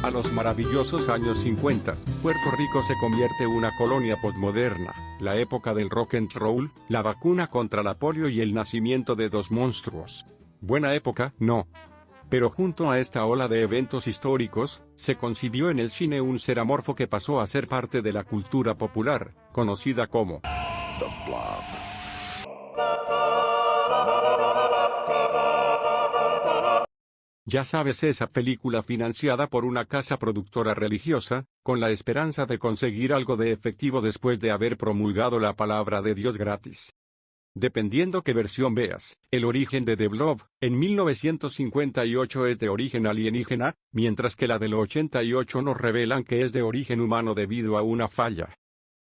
A los maravillosos años 50, Puerto Rico se convierte en una colonia postmoderna, la época del rock and roll, la vacuna contra la polio y el nacimiento de dos monstruos. Buena época, ¿no? Pero junto a esta ola de eventos históricos, se concibió en el cine un ser amorfo que pasó a ser parte de la cultura popular, conocida como The Blob. Ya sabes, esa película financiada por una casa productora religiosa, con la esperanza de conseguir algo de efectivo después de haber promulgado la palabra de Dios gratis. Dependiendo qué versión veas, el origen de The Blob, en 1958 es de origen alienígena, mientras que la del 88 nos revelan que es de origen humano debido a una falla.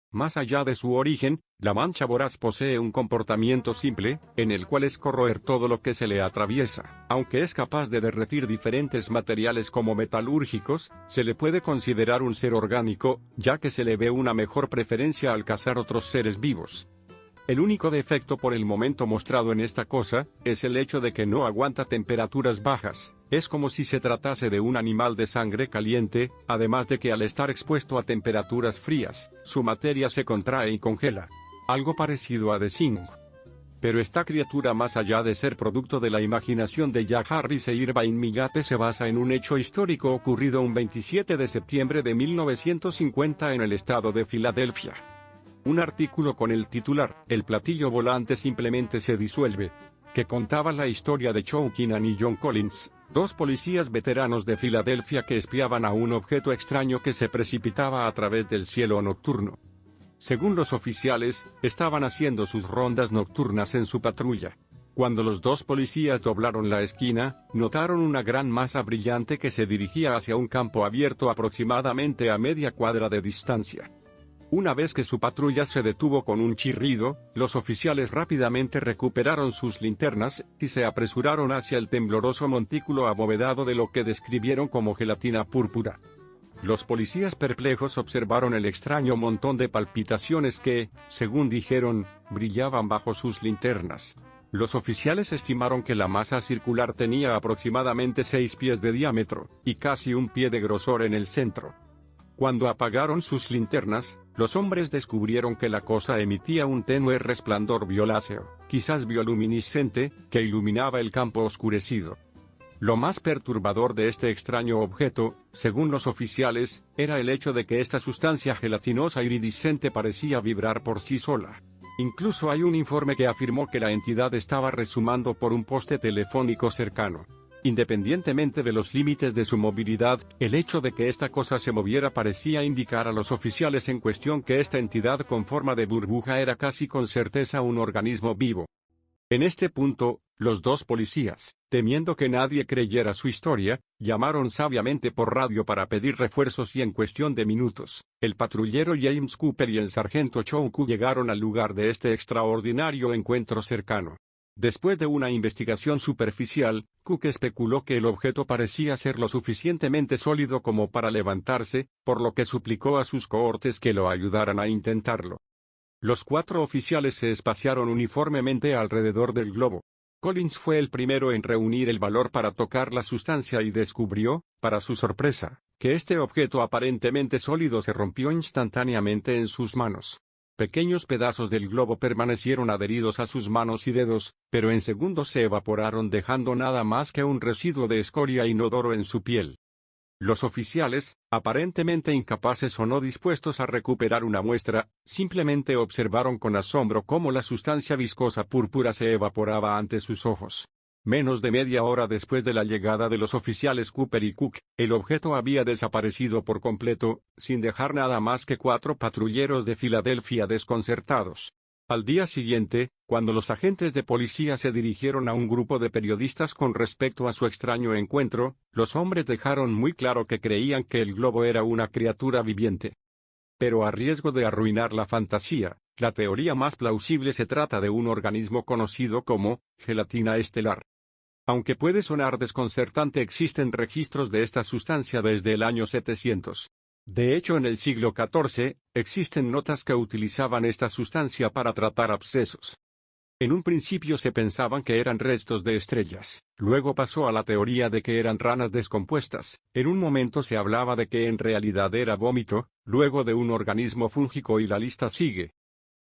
Más allá de su origen, la mancha voraz posee un comportamiento simple, en el cual es corroer todo lo que se le atraviesa. Aunque es capaz de derretir diferentes materiales como metalúrgicos, se le puede considerar un ser orgánico, ya que se le ve una mejor preferencia al cazar otros seres vivos. El único defecto por el momento mostrado en esta cosa, es el hecho de que no aguanta temperaturas bajas. Es como si se tratase de un animal de sangre caliente, además de que al estar expuesto a temperaturas frías, su materia se contrae y congela. Algo parecido a The Thing. Pero esta criatura, más allá de ser producto de la imaginación de Jack Harris e Irving Migate, se basa en un hecho histórico ocurrido un 27 de septiembre de 1950 en el estado de Filadelfia. Un artículo con el titular, "El platillo volante simplemente se disuelve", que contaba la historia de Joe Keenan y John Collins, dos policías veteranos de Filadelfia que espiaban a un objeto extraño que se precipitaba a través del cielo nocturno. Según los oficiales, estaban haciendo sus rondas nocturnas en su patrulla. Cuando los dos policías doblaron la esquina, notaron una gran masa brillante que se dirigía hacia un campo abierto aproximadamente a media cuadra de distancia. Una vez que su patrulla se detuvo con un chirrido, los oficiales rápidamente recuperaron sus linternas y se apresuraron hacia el tembloroso montículo abovedado de lo que describieron como gelatina púrpura. Los policías perplejos observaron el extraño montón de palpitaciones que, según dijeron, brillaban bajo sus linternas. Los oficiales estimaron que la masa circular tenía aproximadamente 6 pies de diámetro, y casi 1 pie de grosor en el centro. Cuando apagaron sus linternas, los hombres descubrieron que la cosa emitía un tenue resplandor violáceo, quizás bioluminiscente, que iluminaba el campo oscurecido. Lo más perturbador de este extraño objeto, según los oficiales, era el hecho de que esta sustancia gelatinosa iridiscente parecía vibrar por sí sola. Incluso hay un informe que afirmó que la entidad estaba resumando por un poste telefónico cercano. Independientemente de los límites de su movilidad, el hecho de que esta cosa se moviera parecía indicar a los oficiales en cuestión que esta entidad con forma de burbuja era casi con certeza un organismo vivo. En este punto, los dos policías, temiendo que nadie creyera su historia, llamaron sabiamente por radio para pedir refuerzos y en cuestión de minutos, el patrullero James Cooper y el sargento Chouku llegaron al lugar de este extraordinario encuentro cercano. Después de una investigación superficial, Cook especuló que el objeto parecía ser lo suficientemente sólido como para levantarse, por lo que suplicó a sus cohortes que lo ayudaran a intentarlo. Los 4 oficiales se espaciaron uniformemente alrededor del globo. Collins fue el primero en reunir el valor para tocar la sustancia y descubrió, para su sorpresa, que este objeto aparentemente sólido se rompió instantáneamente en sus manos. Pequeños pedazos del globo permanecieron adheridos a sus manos y dedos, pero en segundos se evaporaron dejando nada más que un residuo de escoria inodoro en su piel. Los oficiales, aparentemente incapaces o no dispuestos a recuperar una muestra, simplemente observaron con asombro cómo la sustancia viscosa púrpura se evaporaba ante sus ojos. Menos de media hora después de la llegada de los oficiales Cooper y Cook, el objeto había desaparecido por completo, sin dejar nada más que 4 patrulleros de Filadelfia desconcertados. Al día siguiente, cuando los agentes de policía se dirigieron a un grupo de periodistas con respecto a su extraño encuentro, los hombres dejaron muy claro que creían que el globo era una criatura viviente. Pero a riesgo de arruinar la fantasía, la teoría más plausible se trata de un organismo conocido como gelatina estelar. Aunque puede sonar desconcertante, existen registros de esta sustancia desde el año 700. De hecho, en el siglo XIV, existen notas que utilizaban esta sustancia para tratar abscesos. En un principio se pensaban que eran restos de estrellas, luego pasó a la teoría de que eran ranas descompuestas, en un momento se hablaba de que en realidad era vómito, luego de un organismo fúngico y la lista sigue.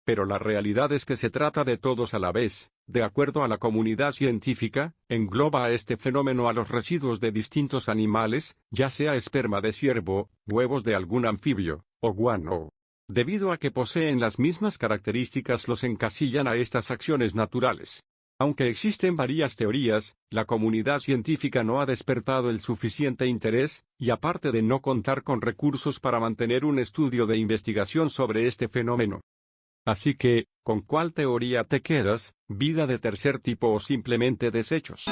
Pero la realidad es que se trata de todos a la vez. De acuerdo a la comunidad científica, engloba a este fenómeno a los residuos de distintos animales, ya sea esperma de ciervo, huevos de algún anfibio, o guano. Debido a que poseen las mismas características, los encasillan a estas acciones naturales. Aunque existen varias teorías, la comunidad científica no ha despertado el suficiente interés, y aparte de no contar con recursos para mantener un estudio de investigación sobre este fenómeno. Así que, ¿con cuál teoría te quedas, vida de tercer tipo o simplemente desechos?